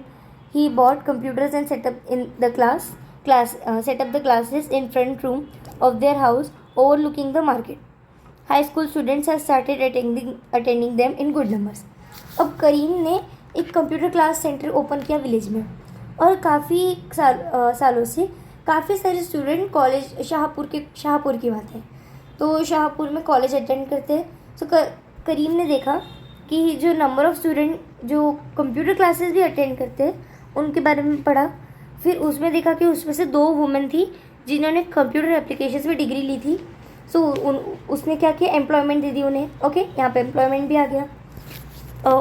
He bought computers and set up the classes in front room of their house overlooking the market. High school students have started attending them in good numbers. अब करीम ने एक computer class centre open किया village में, और काफ़ी सालों से काफ़ी सारे स्टूडेंट कॉलेज शाहपुर की बात है, तो शाहपुर में कॉलेज अटेंड करते हैं। तो करीम ने देखा कि जो नंबर ऑफ़ स्टूडेंट जो कंप्यूटर क्लासेस भी अटेंड करते हैं उनके बारे में पढ़ा। फिर उसमें देखा कि उसमें से 2 वुमेन थी जिन्होंने कंप्यूटर एप्लीकेशंस में डिग्री ली थी। सो उसने क्या किया, एम्प्लॉयमेंट दे दी उन्हें, ओके, यहाँ पे एम्प्लॉयमेंट भी आ गया।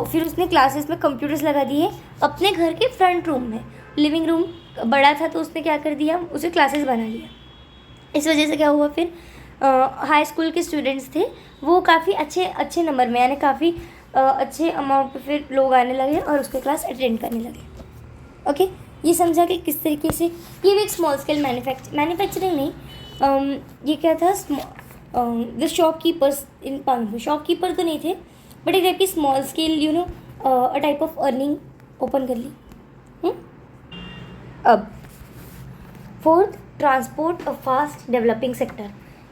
फिर उसने क्लासेस में कंप्यूटर्स लगा दिए अपने घर के फ्रंट रूम में। लिविंग रूम बड़ा था तो उसने क्या कर दिया, उसे क्लासेस बना लिया। इस वजह से क्या हुआ, फिर हाई स्कूल के स्टूडेंट्स थे वो काफ़ी अच्छे नंबर में, यानी काफ़ी अच्छे अमाउंट पे फिर लोग आने लगे और उसके क्लास अटेंड करने लगे। ओके, ये समझा कि किस तरीके से ये भी एक स्मॉल स्केल मैन्युफैक्चरिंग नहीं, ये क्या था, the shopkeepers in Palampur, shopkeeper तो नहीं थे बट एक टाइप की small scale a type of earning open कर ली। अब 4th, transport a fast developing sector.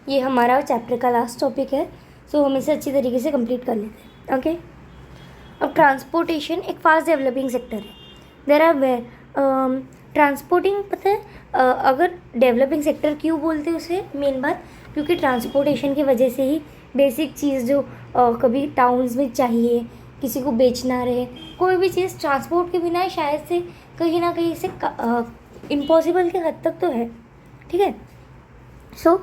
ये हमारा चैप्टर का लास्ट टॉपिक है, सो हम इसे अच्छी तरीके से कंप्लीट कर लेते हैं। ओके, अब ट्रांसपोर्टेशन एक फास्ट डेवलपिंग सेक्टर है। देयर आर ट्रांसपोर्टिंग, पता है अगर डेवलपिंग सेक्टर क्यों बोलते हैं उसे, मेन बात क्योंकि ट्रांसपोर्टेशन की वजह से ही बेसिक चीज़ जो कभी टाउन्स में चाहिए, किसी को बेचना रहे, कोई भी चीज़ ट्रांसपोर्ट के बिना शायद से कहीं ना कहीं से इम्पॉसिबल के हद तक तो है, ठीक है। सो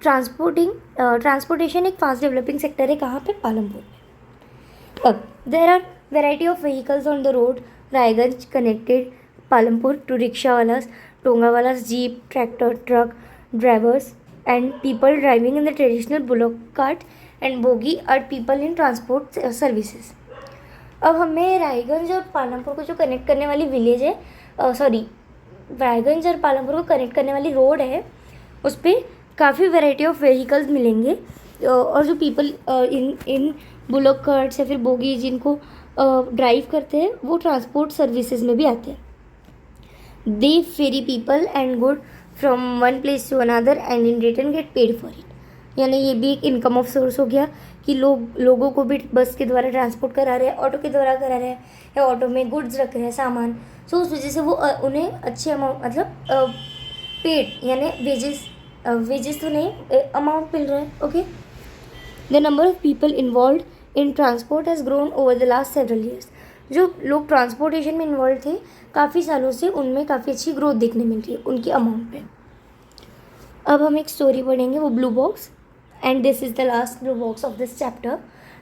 ट्रांसपोर्टेशन एक फास्ट डेवलपिंग सेक्टर है, कहाँ पे, पालमपुर में। अब there are variety of vehicles on the road. Raiganj connected Palampur to rickshawalas, tongawalas, jeep, tractor, truck drivers and people driving in the traditional bullock cart and bogie are people in transport services. अब हमें रायगंज और पालमपुर को जो connect करने वाली village है, रायगंज और पालमपुर को कनेक्ट करने वाली रोड है, उस पर काफ़ी वैरायटी ऑफ व्हीकल्स मिलेंगे, और जो पीपल इन बुलॉक कार्ट्स या फिर बोगी जिनको ड्राइव करते हैं वो ट्रांसपोर्ट सर्विसेज में भी आते हैं। They ferry people and good from one place to another and in return get paid for it. यानी ये भी एक इनकम ऑफ सोर्स हो गया कि लोगों को भी बस के द्वारा ट्रांसपोर्ट करा रहे हैं, ऑटो के द्वारा करा रहे हैं, या ऑटो में गुड्स रख रहे हैं, सामान। सो उस वजह से वो उन्हें अच्छे अमाउंट, मतलब पेड यानी वेजेस तो नहीं, अमाउंट मिल रहा है। Okay, the number of people involve in transport has grown over the last several years. जो लोग ट्रांसपोर्टेशन में इन्वॉल्व थे काफ़ी सालों से, उनमें काफ़ी अच्छी ग्रोथ देखने मिल रही है उनकी अमाउंट पे। अब हम एक स्टोरी पढ़ेंगे, वो blue box, and this is the last blue box of this chapter,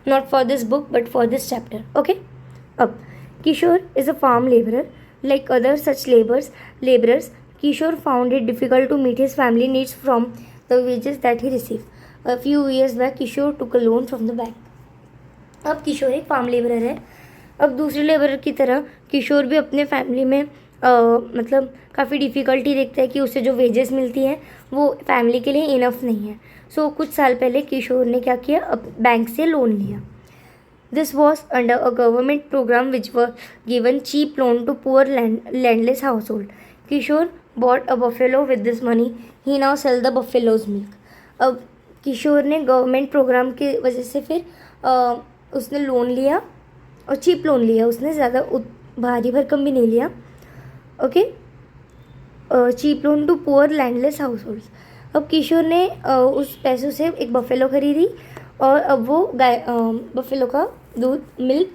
not for this book but for this chapter. Okay, अब Kishore is a farm labourer like other such laborers. Kishore found it difficult to meet his family needs from the wages that he received. A few years back, Kishore took a loan from the bank. अब किशोर एक farm labourer है। अब दूसरे labourer की तरह किशोर भी अपने family में मतलब काफ़ी डिफ़िकल्टी देखता है कि उसे जो वेजेस मिलती हैं वो फैमिली के लिए इनफ नहीं है। सो कुछ साल पहले किशोर ने क्या किया, अब बैंक से लोन लिया। This was under a government programme which were given cheap loan to poor landless household. Kishore bought a buffalo with this money, he now sell the buffalo's milk. अब किशोर ने गवर्नमेंट प्रोग्राम की वजह से फिर उसने loan लिया और cheap loan लिया, उसने ज़्यादा भारी भरकम भी नहीं लिया। Okay, cheap loan to poor landless households. अब किशोर ने उस पैसों से एक बफेलो खरीदी और अब वो गाय बफेलो का दूध मिल्क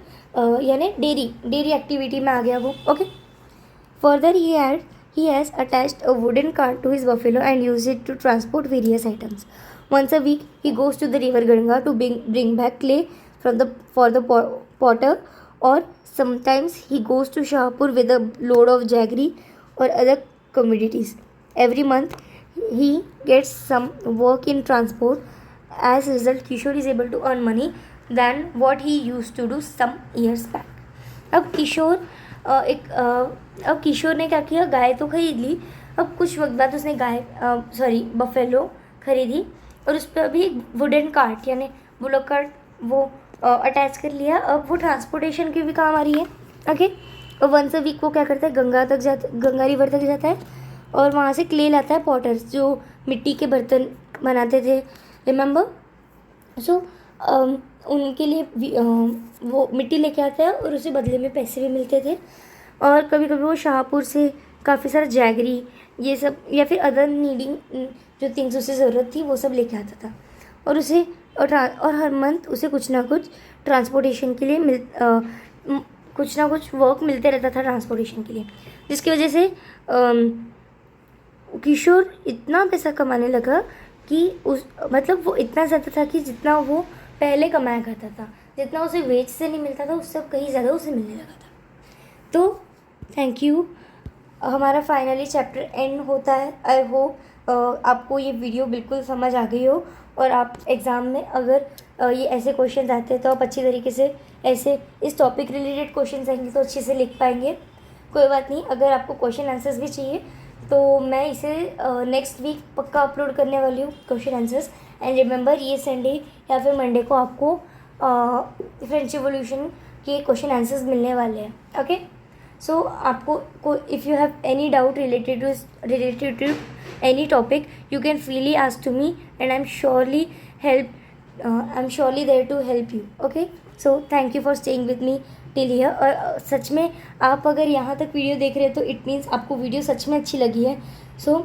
यानी डेयरी एक्टिविटी में आ गया वो। Okay, further he has attached a wooden cart to his buffalo and used it to transport various items. Once a week, he goes to the river Ganga to bring back clay for the potter, or sometimes he goes to Shahpur with a load of jaggery or other commodities. Every month, he gets some work in transport. As a result, Kishore is able to earn money than what he used to do some years back. अब किशोर ने क्या किया, गाय तो खरीद ली। अब कुछ वक्त बाद उसने बफेलो खरीदी और उस पर अभी एक वुडन कार्ट यानी बुलक कार्ट वो अटैच कर लिया। अब वो ट्रांसपोर्टेशन की भी काम आ रही है। ओके, और वंस अ वीक वो क्या करता है, गंगा रिवर तक जाता है और वहाँ से क्ले लाता है, पॉटर्स जो मिट्टी के बर्तन बनाते थे, रिमेंबर। सो उनके लिए वो मिट्टी लेके आता है और उसे बदले में पैसे भी मिलते थे। और कभी कभी वो शाहपुर से काफ़ी सारा जैगरी ये सब या फिर अदर नीडिंग जो थिंग्स उसे ज़रूरत थी वो सब लेके आता था और और हर मंथ उसे कुछ ना कुछ ट्रांसपोर्टेशन के लिए कुछ ना कुछ वर्क मिलते रहता था ट्रांसपोर्टेशन के लिए, जिसकी वजह से किशोर इतना पैसा कमाने लगा कि वो इतना ज़्यादा था कि जितना वो पहले कमाया करता था, जितना उसे वेज से नहीं मिलता था उससे कहीं ज़्यादा उसे मिलने लगा था। तो थैंक यू, हमारा फाइनली चैप्टर एंड होता है। आई होप आपको ये वीडियो बिल्कुल समझ आ गई हो और आप एग्ज़ाम में अगर ये ऐसे क्वेश्चन आते हैं तो आप अच्छी तरीके से ऐसे इस टॉपिक रिलेटेड क्वेश्चन आएंगे तो अच्छे से लिख पाएंगे। कोई बात नहीं, अगर आपको क्वेश्चन आंसर्स भी चाहिए तो मैं इसे नेक्स्ट वीक पक्का अपलोड करने वाली हूँ क्वेश्चन आंसर्स। एंड रिमेंबर, ये संडे या फिर मंडे को आपको फ्रेंच रिवोल्यूशन के क्वेश्चन आंसर्स मिलने वाले हैं। ओके, सो आपको if you have any doubt related to any topic you can freely ask to me and I am surely there to help you. Okay, so thank you for staying with me till here. और सच में आप अगर यहाँ तक video देख रहे हैं तो इट मीन्स आपको वीडियो सच में अच्छी लगी है। So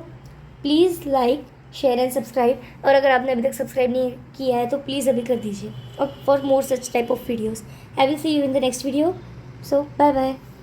please like share and subscribe, और अगर आपने अभी तक सब्सक्राइब नहीं किया है तो प्लीज़ अभी कर दीजिए। और for more such type of videos I will see you in the next video. So bye bye.